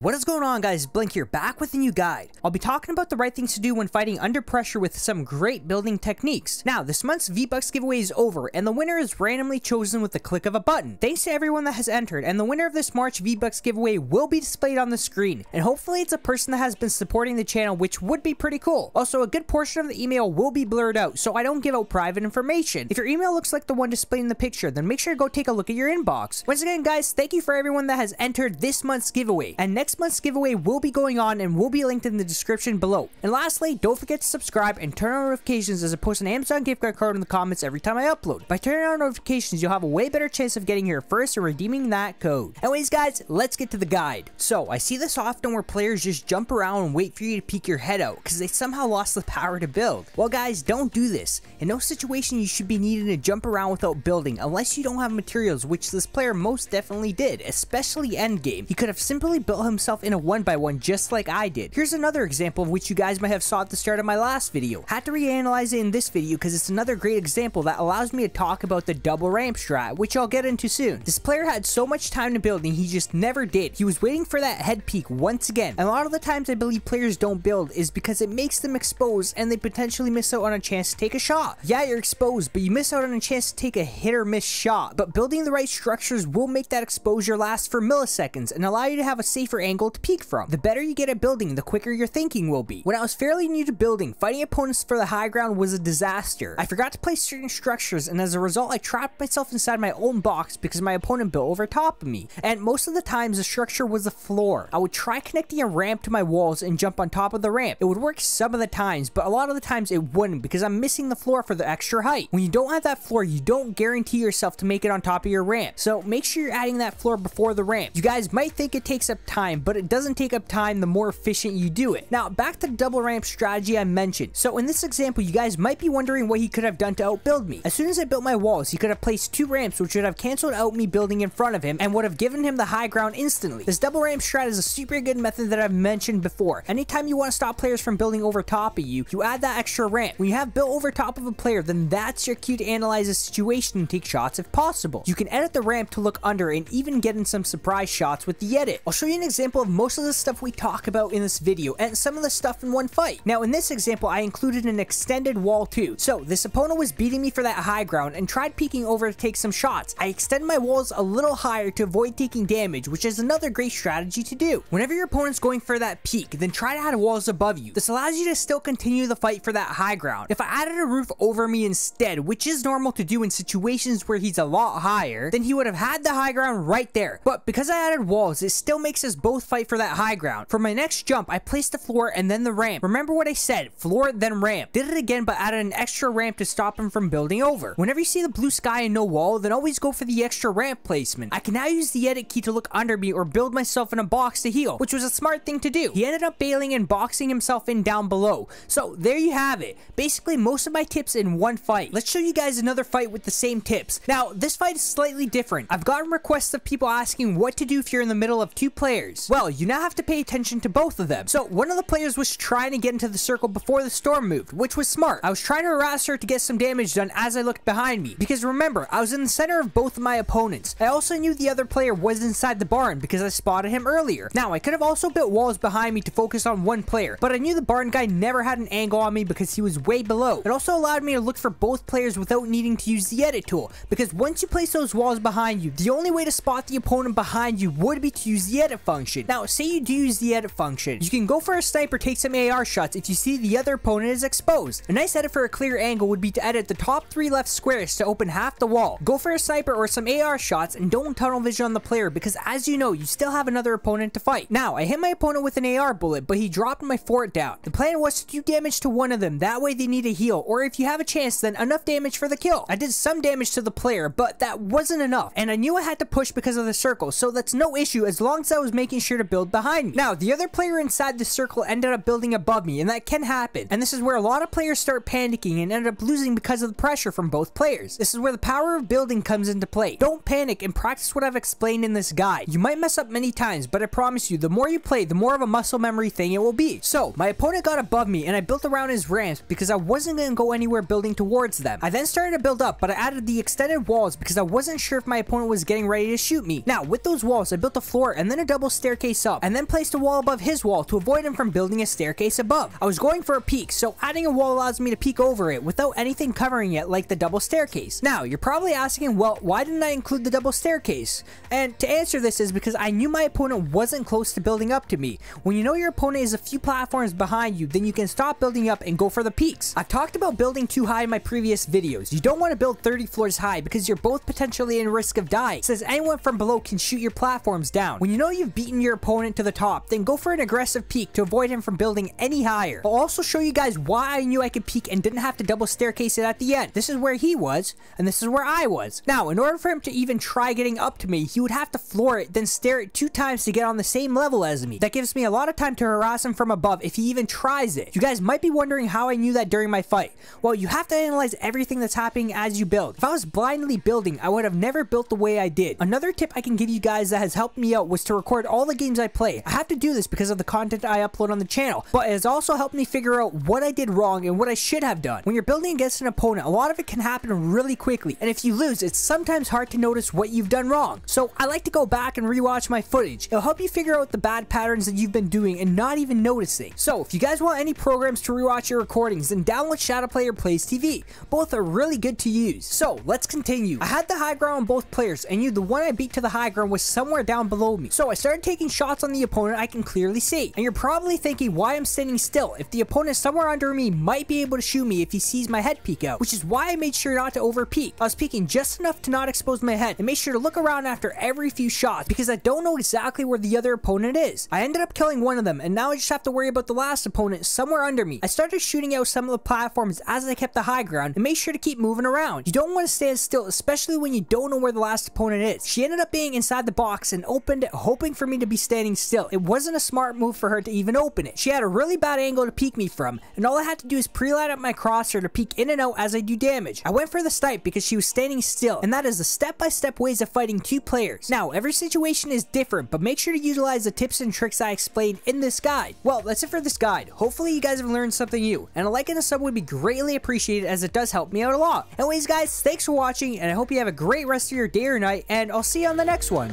What is going on, guys? Blink here, back with a new guide. I'll be talking about the right things to do when fighting under pressure with some great building techniques. Now, this month's V-Bucks giveaway is over, and the winner is randomly chosen with the click of a button. Thanks to everyone that has entered, and the winner of this March V-Bucks giveaway will be displayed on the screen, and hopefully it's a person that has been supporting the channel, which would be pretty cool. Also, a good portion of the email will be blurred out, so I don't give out private information. If your email looks like the one displayed in the picture, then make sure to go take a look at your inbox. Once again, guys, thank you for everyone that has entered this month's giveaway, and next month's giveaway will be going on and will be linked in the description below. And lastly, don't forget to subscribe and turn on notifications as I post an Amazon gift card in the comments every time I upload. By turning on notifications, you'll have a way better chance of getting here first and redeeming that code. Anyways, guys, let's get to the guide. So, I see this often where players just jump around and wait for you to peek your head out because they somehow lost the power to build. Well, guys, don't do this. In no situation you should be needing to jump around without building unless you don't have materials, which this player most definitely did, especially Endgame. He could have simply built himself in a 1x1 just like I did. Here's another example of which you guys might have saw at the start of my last video. Had to reanalyze it in this video because it's another great example that allows me to talk about the double ramp strat, which I'll get into soon. This player had so much time to build and he just never did. He was waiting for that head peek once again. And a lot of the times I believe players don't build is because it makes them exposed and they potentially miss out on a chance to take a shot. Yeah, you're exposed, but you miss out on a chance to take a hit or miss shot. But building the right structures will make that exposure last for milliseconds and allow you to have a safer angle to peek from. The better you get at building, the quicker your thinking will be. When I was fairly new to building, fighting opponents for the high ground was a disaster. I forgot to place certain structures, and as a result, I trapped myself inside my own box because my opponent built over top of me. And most of the times, the structure was the floor. I would try connecting a ramp to my walls and jump on top of the ramp. It would work some of the times, but a lot of the times it wouldn't because I'm missing the floor for the extra height. When you don't have that floor, you don't guarantee yourself to make it on top of your ramp. So make sure you're adding that floor before the ramp. You guys might think it takes up time, but it doesn't take up time the more efficient you do it. Now, back to the double ramp strategy I mentioned. So in this example, you guys might be wondering what he could have done to outbuild me. As soon as I built my walls, he could have placed 2 ramps, which would have canceled out me building in front of him and would have given him the high ground instantly. This double ramp strat is a super good method that I've mentioned before. Anytime you want to stop players from building over top of you, you add that extra ramp. When you have built over top of a player, then that's your cue to analyze the situation and take shots if possible. You can edit the ramp to look under and even get in some surprise shots with the edit. I'll show you an example of most of the stuff we talk about in this video and some of the stuff in one fight. Now, in this example, I included an extended wall too. So this opponent was beating me for that high ground and tried peeking over to take some shots. I extended my walls a little higher to avoid taking damage, which is another great strategy to do. Whenever your opponent's going for that peek, then try to add walls above you. This allows you to still continue the fight for that high ground. If I added a roof over me instead, which is normal to do in situations where he's a lot higher, then he would have had the high ground right there. But because I added walls, it still makes us both fight for that high ground. For my next jump, I placed the floor and then the ramp. Remember what I said, floor then ramp. Did it again, but added an extra ramp to stop him from building over. Whenever you see the blue sky and no wall, then always go for the extra ramp placement. I can now use the edit key to look under me or build myself in a box to heal, which was a smart thing to do. He ended up bailing and boxing himself in down below. So there you have it. Basically, most of my tips in one fight. Let's show you guys another fight with the same tips. Now, this fight is slightly different. I've gotten requests of people asking what to do if you're in the middle of 2 players. Well, you now have to pay attention to both of them. So one of the players was trying to get into the circle before the storm moved, which was smart. I was trying to harass her to get some damage done as I looked behind me, because remember, I was in the center of both of my opponents. I also knew the other player was inside the barn because I spotted him earlier. Now, I could have also built walls behind me to focus on one player, but I knew the barn guy never had an angle on me because he was way below. It also allowed me to look for both players without needing to use the edit tool, because once you place those walls behind you, the only way to spot the opponent behind you would be to use the edit function. Now, say you do use the edit function. You can go for a snipe or take some AR shots if you see the other opponent is exposed. A nice edit for a clear angle would be to edit the top 3 left squares to open half the wall. Go for a sniper or some AR shots and don't tunnel vision on the player because, as you know, you still have another opponent to fight. Now, I hit my opponent with an AR bullet, but he dropped my fort down. The plan was to do damage to one of them, that way they need a heal, or if you have a chance, then enough damage for the kill. I did some damage to the player, but that wasn't enough, and I knew I had to push because of the circle, so that's no issue as long as I was making sure to build behind me. Now, the other player inside the circle ended up building above me, and that can happen, and this is where a lot of players start panicking and end up losing because of the pressure from both players. This is where the power of building comes into play. Don't panic and practice what I've explained in this guide. You might mess up many times, but I promise you, the more you play, the more of a muscle memory thing it will be. So, my opponent got above me, and I built around his ramps because I wasn't going to go anywhere building towards them. I then started to build up, but I added the extended walls because I wasn't sure if my opponent was getting ready to shoot me. Now, with those walls, I built a floor and then a double stair staircase up, and then placed a wall above his wall to avoid him from building a staircase above. I was going for a peek, so adding a wall allows me to peek over it without anything covering it like the double staircase. Now, you're probably asking, well, why didn't I include the double staircase? And to answer this is because I knew my opponent wasn't close to building up to me. When you know your opponent is a few platforms behind you, then you can stop building up and go for the peaks. I've talked about building too high in my previous videos. You don't want to build 30 floors high because you're both potentially in risk of dying, since anyone from below can shoot your platforms down. When you know you've beaten your opponent to the top, then go for an aggressive peak to avoid him from building any higher. I'll also show you guys why I knew I could peak and didn't have to double staircase it at the end. This is where he was, and this is where I was. Now, in order for him to even try getting up to me, he would have to floor it, then stair it 2 times to get on the same level as me. That gives me a lot of time to harass him from above if he even tries it. You guys might be wondering how I knew that during my fight. Well, you have to analyze everything that's happening as you build. If I was blindly building, I would have never built the way I did. Another tip I can give you guys that has helped me out was to record all the games I play. I have to do this because of the content I upload on the channel, but it has also helped me figure out what I did wrong and what I should have done. When you're building against an opponent, a lot of it can happen really quickly, and if you lose, it's sometimes hard to notice what you've done wrong. So I like to go back and rewatch my footage. It'll help you figure out the bad patterns that you've been doing and not even noticing. So if you guys want any programs to rewatch your recordings, then download Shadow Player Plays TV. Both are really good to use. So let's continue. I had the high ground on both players and knew the one I beat to the high ground was somewhere down below me. So I started taking shots on the opponent I can clearly see. And you're probably thinking why I'm standing still. If the opponent somewhere under me might be able to shoot me if he sees my head peek out, which is why I made sure not to over peek. I was peeking just enough to not expose my head and made sure to look around after every few shots because I don't know exactly where the other opponent is. I ended up killing one of them and now I just have to worry about the last opponent somewhere under me. I started shooting out some of the platforms as I kept the high ground and made sure to keep moving around. You don't want to stand still, especially when you don't know where the last opponent is. She ended up being inside the box and opened it hoping for me to be standing still. It wasn't a smart move for her to even open it. She had a really bad angle to peek me from and all I had to do is pre-line up my crosshair to peek in and out as I do damage. I went for the snipe because she was standing still, and that is the step-by-step ways of fighting 2 players. Now, every situation is different, but make sure to utilize the tips and tricks I explained in this guide. Well, that's it for this guide. Hopefully you guys have learned something new, and a like and a sub would be greatly appreciated as it does help me out a lot. Anyways guys, thanks for watching, and I hope you have a great rest of your day or night, and I'll see you on the next one.